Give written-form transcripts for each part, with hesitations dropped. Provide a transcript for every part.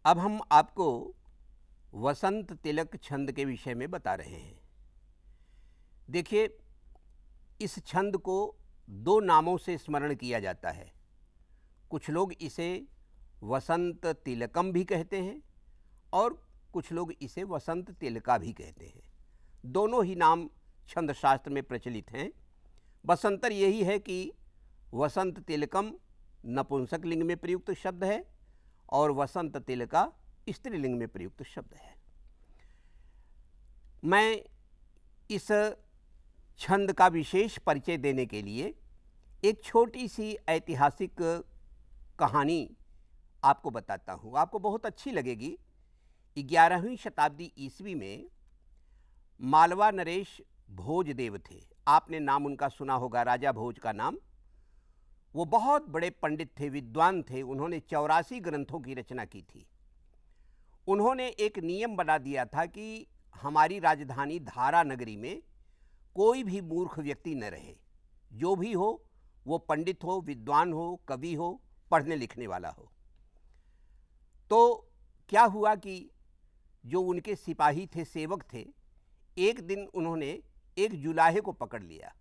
अब हम आपको वसंत तिलक छंद के विषय में बता रहे हैं। देखिए, इस छंद को दो नामों से स्मरण किया जाता है। कुछ लोग इसे वसंत तिलकम भी कहते हैं और कुछ लोग इसे वसंत तिलका भी कहते हैं। दोनों ही नाम छंद शास्त्र में प्रचलित हैं। बसंतर यही है कि वसंत तिलकम नपुंसक लिंग में प्रयुक्त शब्द है और वसंत तिलका स्त्रीलिंग में प्रयुक्त शब्द है। मैं इस छंद का विशेष परिचय देने के लिए एक छोटी सी ऐतिहासिक कहानी आपको बताता हूँ। आपको बहुत अच्छी लगेगी। 11वीं शताब्दी ईस्वी में मालवा नरेश भोजदेव थे। आपने नाम उनका सुना होगा, राजा भोज का नाम। वो बहुत बड़े पंडित थे, विद्वान थे। उन्होंने 84 ग्रंथों की रचना की थी। उन्होंने एक नियम बना दिया था कि हमारी राजधानी धारा नगरी में कोई भी मूर्ख व्यक्ति न रहे। जो भी हो वो पंडित हो, विद्वान हो, कवि हो, पढ़ने लिखने वाला हो। तो क्या हुआ कि जो उनके सिपाही थे, सेवक थे, एक दिन उन्होंने एक जुलाहे को पकड़ लिया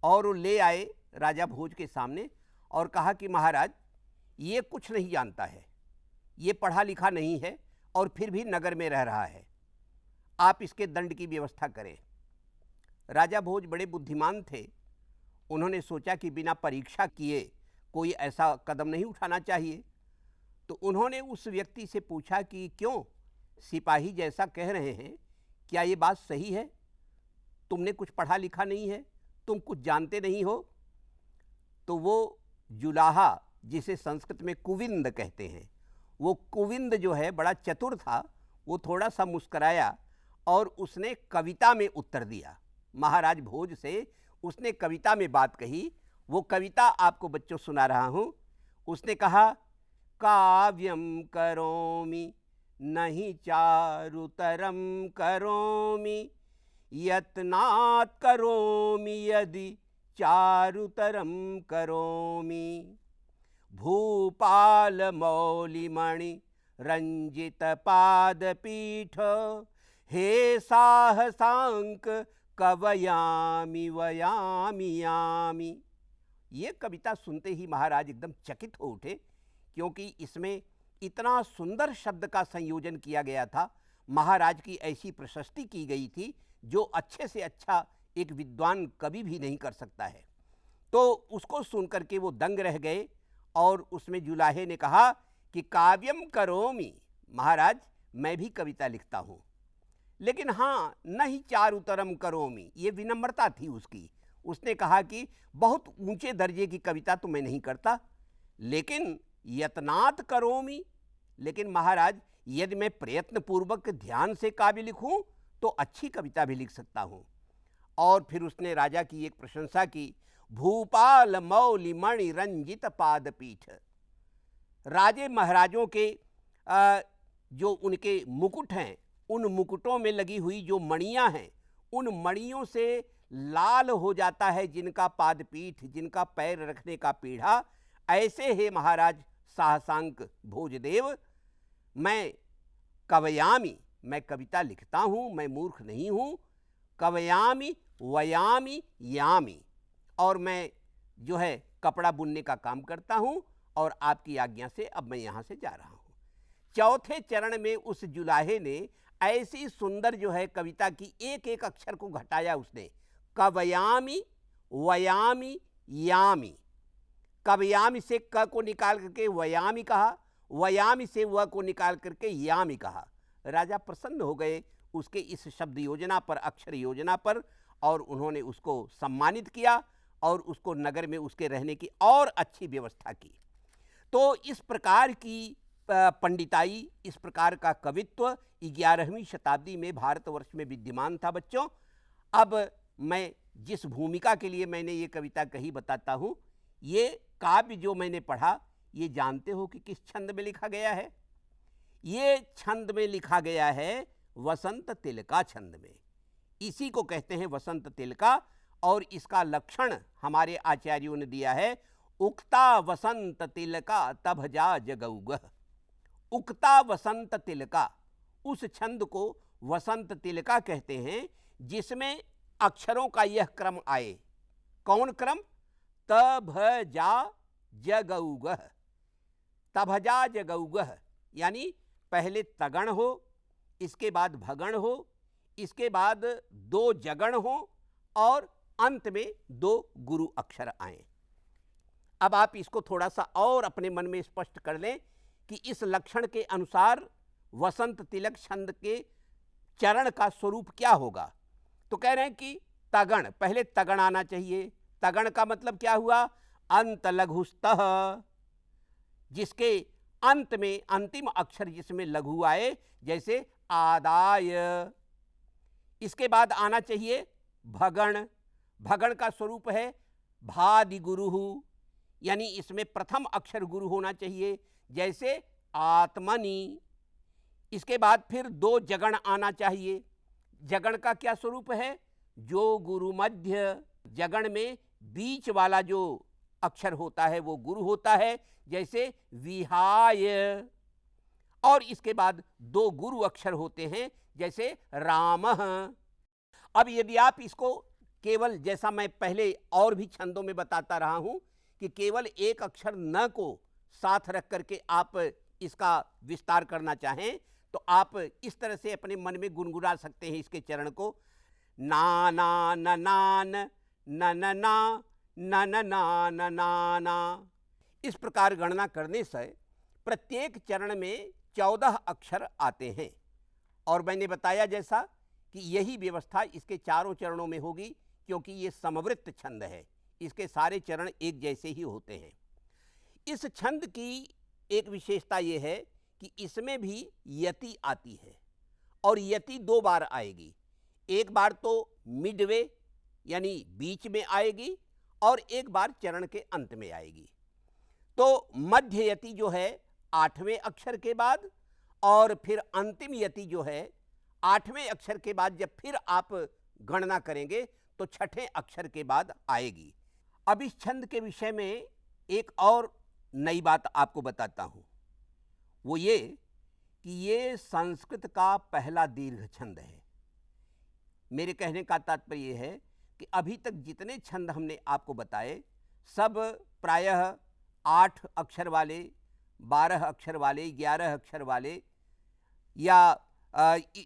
और वो ले आए राजा भोज के सामने और कहा कि महाराज, ये कुछ नहीं जानता है, ये पढ़ा लिखा नहीं है और फिर भी नगर में रह रहा है, आप इसके दंड की व्यवस्था करें। राजा भोज बड़े बुद्धिमान थे। उन्होंने सोचा कि बिना परीक्षा किए कोई ऐसा कदम नहीं उठाना चाहिए। तो उन्होंने उस व्यक्ति से पूछा कि क्यों, सिपाही जैसा कह रहे हैं, क्या ये बात सही है? तुमने कुछ पढ़ा लिखा नहीं है, तुम कुछ जानते नहीं हो? तो वो जुलाहा, जिसे संस्कृत में कुविंद कहते हैं, वो कुविंद जो है बड़ा चतुर था। वो थोड़ा सा मुस्कराया और उसने कविता में उत्तर दिया। महाराज भोज से उसने कविता में बात कही। वो कविता आपको बच्चों सुना रहा हूँ। उसने कहा, काव्यम करोमि नहीं चारुतरम करोमि, यत्नात् करोमि यदि चारुतरम करोमि, भूपाल मौलिमणि रंजित पादपीठ, हे साहसांक कवयामि वयामि यामि। ये कविता सुनते ही महाराज एकदम चकित हो उठे, क्योंकि इसमें इतना सुंदर शब्द का संयोजन किया गया था। महाराज की ऐसी प्रशस्ति की गई थी जो अच्छे से अच्छा एक विद्वान कवि भी नहीं कर सकता है। तो उसको सुनकर के वो दंग रह गए और उसमें जुलाहे ने कहा कि काव्यम करोमि, महाराज मैं भी कविता लिखता हूँ, लेकिन हाँ नहीं चारुतरम करोमि, ये विनम्रता थी उसकी। उसने कहा कि बहुत ऊंचे दर्जे की कविता तो मैं नहीं करता, लेकिन यत्नात् करोमि, लेकिन महाराज यदि मैं प्रयत्नपूर्वक ध्यान से काव्य लिखूं तो अच्छी कविता भी लिख सकता हूं। और फिर उसने राजा की एक प्रशंसा की, भूपाल मौलि मणि रंजित पादपीठ। राजे महाराजों के जो उनके मुकुट हैं, उन मुकुटों में लगी हुई जो मणियां हैं, उन मणियों से लाल हो जाता है जिनका पादपीठ, जिनका पैर रखने का पीढ़ा। ऐसे है महाराज साहसांक भोजदेव, मैं कवयामी, मैं कविता लिखता हूँ, मैं मूर्ख नहीं हूँ। कवयामी वयामी यामी, और मैं जो है कपड़ा बुनने का काम करता हूँ और आपकी आज्ञा से अब मैं यहाँ से जा रहा हूँ। चौथे चरण में उस जुलाहे ने ऐसी सुंदर जो है कविता की एक एक अक्षर को घटाया उसने। कवयामी वयामी यामी, कवयामी से क को निकाल करके वयामी कहा, वयामी से व को निकाल करके यामी कहा। राजा प्रसन्न हो गए उसके इस शब्द योजना पर, अक्षर योजना पर, और उन्होंने उसको सम्मानित किया और उसको नगर में उसके रहने की और अच्छी व्यवस्था की। तो इस प्रकार की पंडिताई, इस प्रकार का कवित्व 11वीं शताब्दी में भारतवर्ष में विद्यमान था बच्चों। अब मैं जिस भूमिका के लिए मैंने ये कविता कही बताता हूँ। ये काव्य जो मैंने पढ़ा, ये जानते हो कि किस छंद में लिखा गया है? ये छंद में लिखा गया है वसंत तिलका छंद में। इसी को कहते हैं वसंत तिलका, और इसका लक्षण हमारे आचार्यों ने दिया है, उक्ता वसंत तिलका तब जा जगौगह। उक्ता वसंत तिलका, उस छंद को वसंत तिलका कहते हैं जिसमें अक्षरों का यह क्रम आए। कौन क्रम? तभजा जगौगः, तभजा जगौगः, यानी पहले तगण हो, इसके बाद भगण हो, इसके बाद दो जगण हो और अंत में दो गुरु अक्षर आए। अब आप इसको थोड़ा सा और अपने मन में स्पष्ट कर लें कि इस लक्षण के अनुसार वसंत तिलक छंद के चरण का स्वरूप क्या होगा। तो कह रहे हैं कि तगण, पहले तगण आना चाहिए। तगण का मतलब क्या हुआ? अंत लघुस्तः, जिसके अंत में अंतिम अक्षर जिसमें लघु आए, जैसे आदाय। इसके बाद आना चाहिए भगण। भगण का स्वरूप है भादि गुरु, यानी इसमें प्रथम अक्षर गुरु होना चाहिए, जैसे आत्मनि। इसके बाद फिर दो जगण आना चाहिए। जगण का क्या स्वरूप है? जो गुरु मध्य, जगण में बीच वाला जो अक्षर होता है वो गुरु होता है, जैसे विहाय। और इसके बाद दो गुरु अक्षर होते हैं, जैसे रामः। अब यदि आप इसको केवल, जैसा मैं पहले और भी छंदों में बताता रहा हूं कि केवल एक अक्षर न को साथ रख करके आप इसका विस्तार करना चाहें, तो आप इस तरह से अपने मन में गुनगुना सकते हैं इसके चरण को। ना ना न नान, न न ना, न न ना न नाना। इस प्रकार गणना करने से प्रत्येक चरण में 14 अक्षर आते हैं। और मैंने बताया जैसा कि यही व्यवस्था इसके चारों चरणों में होगी, क्योंकि ये समवृत्त छंद है, इसके सारे चरण एक जैसे ही होते हैं। इस छंद की एक विशेषता ये है कि इसमें भी यति आती है, और यति दो बार आएगी। एक बार तो मिडवे यानी बीच में आएगी, और एक बार चरण के अंत में आएगी। तो मध्य यति जो है 8वें अक्षर के बाद, और फिर अंतिम यति जो है 8वें अक्षर के बाद जब फिर आप गणना करेंगे तो 6ठे अक्षर के बाद आएगी। अब इस छंद के विषय में एक और नई बात आपको बताता हूं, वो ये कि ये संस्कृत का पहला दीर्घ छंद है। मेरे कहने का तात्पर्य ये है कि अभी तक जितने छंद हमने आपको बताए सब प्रायः 8 अक्षर वाले, 12 अक्षर वाले, 11 अक्षर वाले या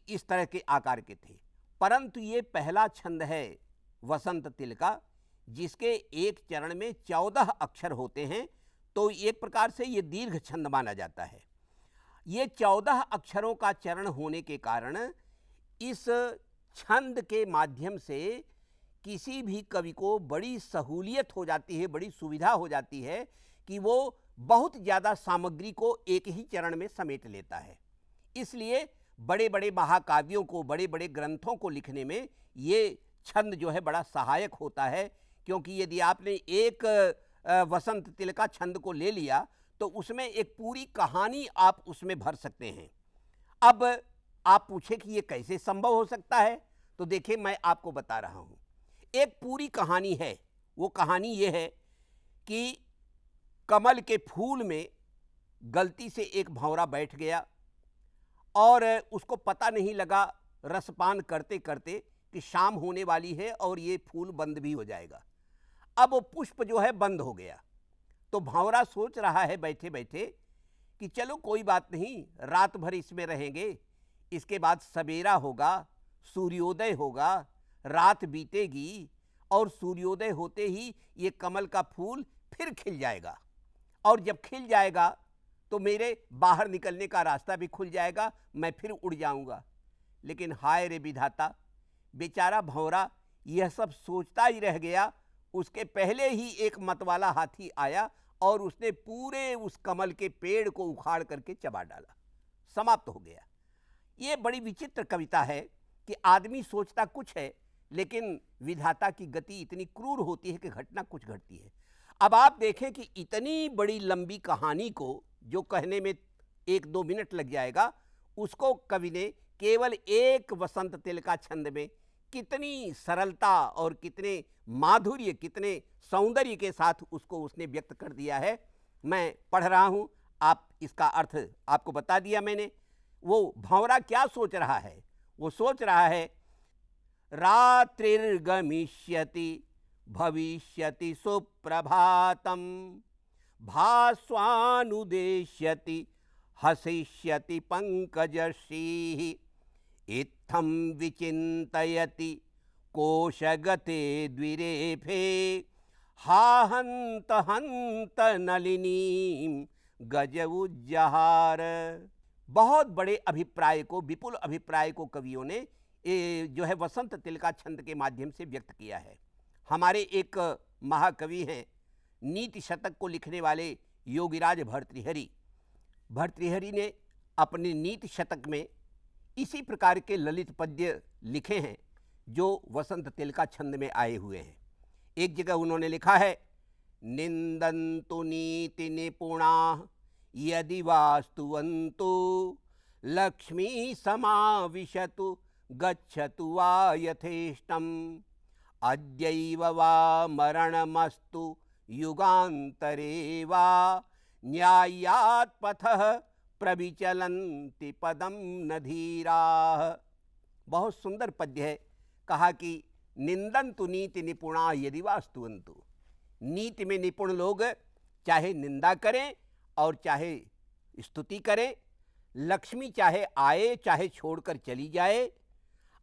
इस तरह के आकार के थे, परंतु ये पहला छंद है वसंत तिलका जिसके एक चरण में 14 अक्षर होते हैं। तो एक प्रकार से ये दीर्घ छंद माना जाता है। ये 14 अक्षरों का चरण होने के कारण इस छंद के माध्यम से किसी भी कवि को बड़ी सहूलियत हो जाती है, बड़ी सुविधा हो जाती है कि वो बहुत ज़्यादा सामग्री को एक ही चरण में समेट लेता है। इसलिए बड़े बड़े महाकाव्यों को, बड़े बड़े ग्रंथों को लिखने में ये छंद जो है बड़ा सहायक होता है, क्योंकि यदि आपने एक वसंत तिलका छंद को ले लिया तो उसमें एक पूरी कहानी आप उसमें भर सकते हैं। अब आप पूछे कि ये कैसे संभव हो सकता है, तो देखिए मैं आपको बता रहा हूँ। एक पूरी कहानी है, वो कहानी ये है कि कमल के फूल में गलती से एक भंवरा बैठ गया और उसको पता नहीं लगा रसपान करते करते कि शाम होने वाली है और ये फूल बंद भी हो जाएगा। अब वो पुष्प जो है बंद हो गया, तो भंवरा सोच रहा है बैठे बैठे कि चलो कोई बात नहीं, रात भर इसमें रहेंगे, इसके बाद सवेरा होगा, सूर्योदय होगा, रात बीतेगी और सूर्योदय होते ही ये कमल का फूल फिर खिल जाएगा, और जब खिल जाएगा तो मेरे बाहर निकलने का रास्ता भी खुल जाएगा, मैं फिर उड़ जाऊंगा। लेकिन हाय रे विधाता, बेचारा भंवरा यह सब सोचता ही रह गया। उसके पहले ही एक मतवाला हाथी आया और उसने पूरे उस कमल के पेड़ को उखाड़ करके चबा डाला, समाप्त हो गया। ये बड़ी विचित्र कविता है कि आदमी सोचता कुछ है लेकिन विधाता की गति इतनी क्रूर होती है कि घटना कुछ घटती है। अब आप देखें कि इतनी बड़ी लंबी कहानी को जो कहने में 1-2 मिनट लग जाएगा, उसको कवि ने केवल एक वसंत तिलका छंद में कितनी सरलता और कितने माधुर्य, कितने सौंदर्य के साथ उसको उसने व्यक्त कर दिया है। मैं पढ़ रहा हूँ, आप इसका अर्थ आपको बता दिया मैंने। वो भंवरा क्या सोच रहा है? वो सोच रहा है रात्रिर्गमिष्यति भविष्यति सुप्रभातम भास्वानुदेश्यति हसिष्यति पंकजश्रीः इत्थं विचिन्तयति कोशगते द्विरेफे हा हन्त हन्त नलिनीं गज उज्जहार। बहुत बड़े अभिप्राय को, विपुल अभिप्राय को कवियों ने जो है वसंत तिलका छंद के माध्यम से व्यक्त किया है। हमारे एक महाकवि हैं, नीति शतक को लिखने वाले योगीराज भर्तृहरि। भर्तृहरि ने अपने नीति शतक में इसी प्रकार के ललित पद्य लिखे हैं जो वसंत तिलका छंद में आए हुए हैं। एक जगह उन्होंने लिखा है, निंदन्तु नीति निपुणाः यदि वास्तुवन्तु लक्ष्मी समाविशतु गच्छतु वा यथेष्टम् अद्यैव वा मरणमस्तु युगान्तरे वा न्यायात् पथः प्रविचलन्ति पदम न धीराः। बहुत सुंदर पद्य है। कहा कि निंदन्तु नीति निपुणा यदि वास्तुवन्तु। नीति में निपुण लोग चाहे निंदा करें और चाहे स्तुति करें, लक्ष्मी चाहे आए चाहे छोड़कर चली जाए,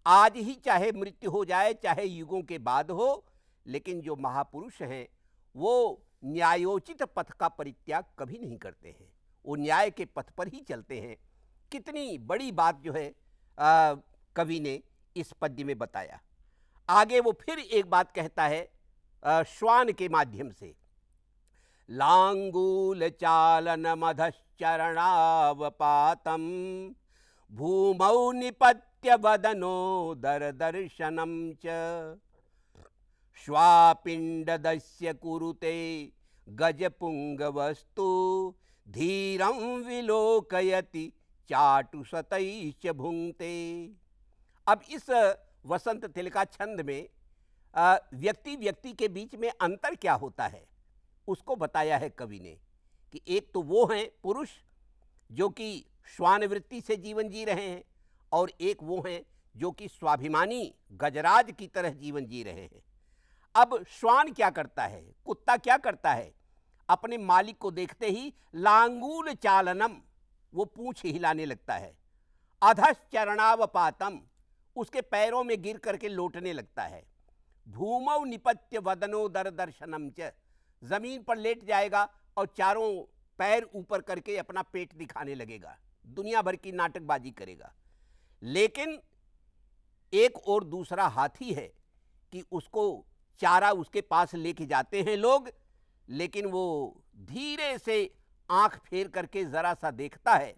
आज ही चाहे मृत्यु हो जाए चाहे युगों के बाद हो, लेकिन जो महापुरुष हैं वो न्यायोचित पथ का परित्याग कभी नहीं करते हैं, वो न्याय के पथ पर ही चलते हैं। कितनी बड़ी बात जो है कवि ने इस पद्य में बताया। आगे वो फिर एक बात कहता है श्वान के माध्यम से, लांगूल चालन मधश्चरणावपातम भूमौ निपत्य वदनो दर्शनम च श्वापिंडदस्य कुरुते गजपुंगवस्तु धीरं विलोकयति चाटुशतैश्च भुंक्ते। अब इस वसंत तिलका छंद में व्यक्ति व्यक्ति के बीच में अंतर क्या होता है उसको बताया है कवि ने कि एक तो वो हैं पुरुष जो कि श्वान वृत्ति से जीवन जी रहे हैं, और एक वो हैं जो कि स्वाभिमानी गजराज की तरह जीवन जी रहे हैं। अब श्वान क्या करता है, कुत्ता क्या करता है, अपने मालिक को देखते ही लांगूल चालनम, वो पूंछ हिलाने लगता है, अधश्चरणावपातम, उसके पैरों में गिर करके लौटने लगता है, भूमौ निपत्य वदनो दर्शनम च, जमीन पर लेट जाएगा और चारों पैर ऊपर करके अपना पेट दिखाने लगेगा, दुनिया भर की नाटकबाजी करेगा। लेकिन एक और दूसरा हाथी है कि उसको चारा उसके पास लेके जाते हैं लोग, लेकिन वो धीरे से आंख फेर करके जरा सा देखता है,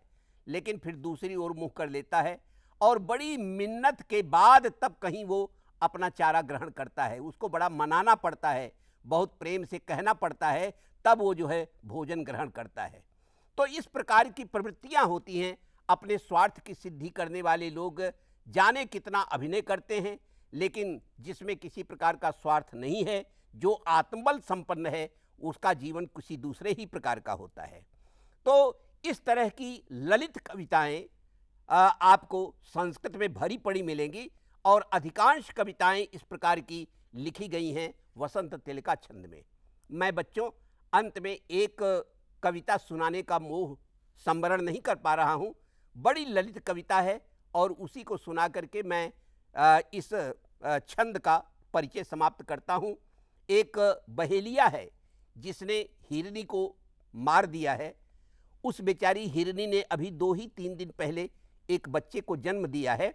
लेकिन फिर दूसरी ओर मुंह कर लेता है और बड़ी मिन्नत के बाद तब कहीं वो अपना चारा ग्रहण करता है। उसको बड़ा मनाना पड़ता है, बहुत प्रेम से कहना पड़ता है, तब वो जो है भोजन ग्रहण करता है। तो इस प्रकार की प्रवृत्तियां होती हैं। अपने स्वार्थ की सिद्धि करने वाले लोग जाने कितना अभिनय करते हैं, लेकिन जिसमें किसी प्रकार का स्वार्थ नहीं है, जो आत्मबल संपन्न है, उसका जीवन किसी दूसरे ही प्रकार का होता है। तो इस तरह की ललित कविताएं आपको संस्कृत में भरी पड़ी मिलेंगी, और अधिकांश कविताएं इस प्रकार की लिखी गई हैं वसंत तिलका छंद में। मैं बच्चों अंत में एक कविता सुनाने का मोह संवरण नहीं कर पा रहा हूं। बड़ी ललित कविता है और उसी को सुना करके मैं इस छंद का परिचय समाप्त करता हूं। एक बहेलिया है जिसने हिरनी को मार दिया है। उस बेचारी हिरनी ने अभी 2 ही 3 दिन पहले एक बच्चे को जन्म दिया है।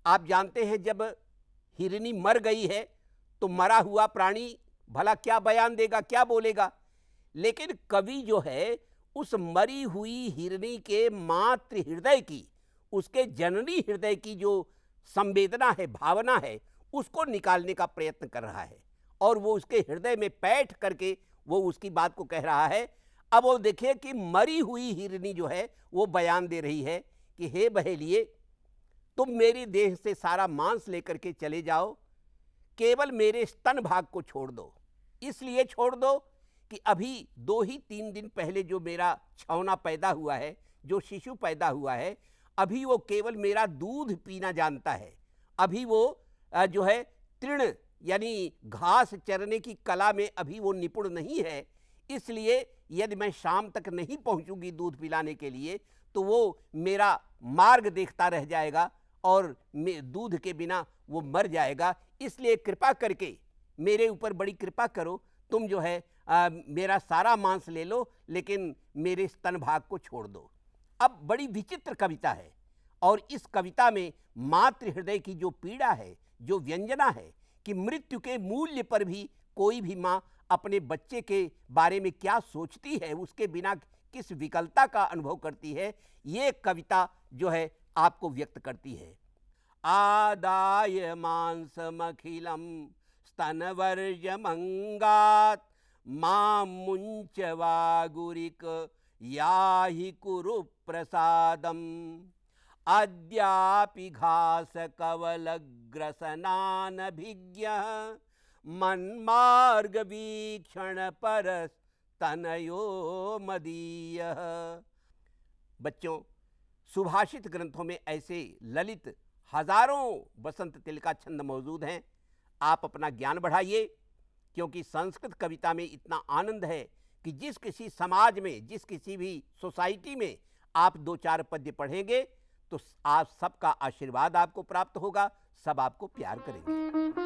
आप जानते हैं जब हिरनी मर गई है तो मरा हुआ प्राणी भला क्या बयान देगा, क्या बोलेगा। लेकिन कवि जो है उस मरी हुई हिरनी के मातृ हृदय की, उसके जननी हृदय की जो संवेदना है, भावना है, उसको निकालने का प्रयत्न कर रहा है, और वो उसके हृदय में बैठ करके वो उसकी बात को कह रहा है। अब वो देखिए कि मरी हुई हिरनी जो है वो बयान दे रही है कि हे बहेलिए, तुम मेरी देह से सारा मांस लेकर के चले जाओ, केवल मेरे स्तन भाग को छोड़ दो। इसलिए छोड़ दो कि अभी 2 ही 3 दिन पहले जो मेरा छौना पैदा हुआ है, जो शिशु पैदा हुआ है, अभी वो केवल मेरा दूध पीना जानता है। अभी वो जो है तृण यानी घास चरने की कला में अभी वो निपुण नहीं है। इसलिए यदि मैं शाम तक नहीं पहुंचूंगी दूध पिलाने के लिए, तो वो मेरा मार्ग देखता रह जाएगा और दूध के बिना वो मर जाएगा। इसलिए कृपा करके मेरे ऊपर बड़ी कृपा करो, तुम जो है मेरा सारा मांस ले लो, लेकिन मेरे स्तन भाग को छोड़ दो। अब बड़ी विचित्र कविता है, और इस कविता में मातृ हृदय की जो पीड़ा है, जो व्यंजना है कि मृत्यु के मूल्य पर भी कोई भी माँ अपने बच्चे के बारे में क्या सोचती है, उसके बिना किस विकलता का अनुभव करती है, ये कविता जो है आपको व्यक्त करती है। आदाय मांसमखिलम स्तनवर्जमंगात् मां मुंच वागुरिक याहि कुरु प्रसादम अद्यापि घास कवलग्रसनानभिज्ञः मन्मार्ग वीक्षण परस तनयो मदीयः। बच्चों, सुभाषित ग्रंथों में ऐसे ललित हजारों बसंत तिल का छंद मौजूद हैं। आप अपना ज्ञान बढ़ाइए, क्योंकि संस्कृत कविता में इतना आनंद है कि जिस किसी समाज में, जिस किसी भी सोसाइटी में आप 2-4 पद्य पढ़ेंगे तो आप सबका आशीर्वाद आपको प्राप्त होगा, सब आपको प्यार करेंगे।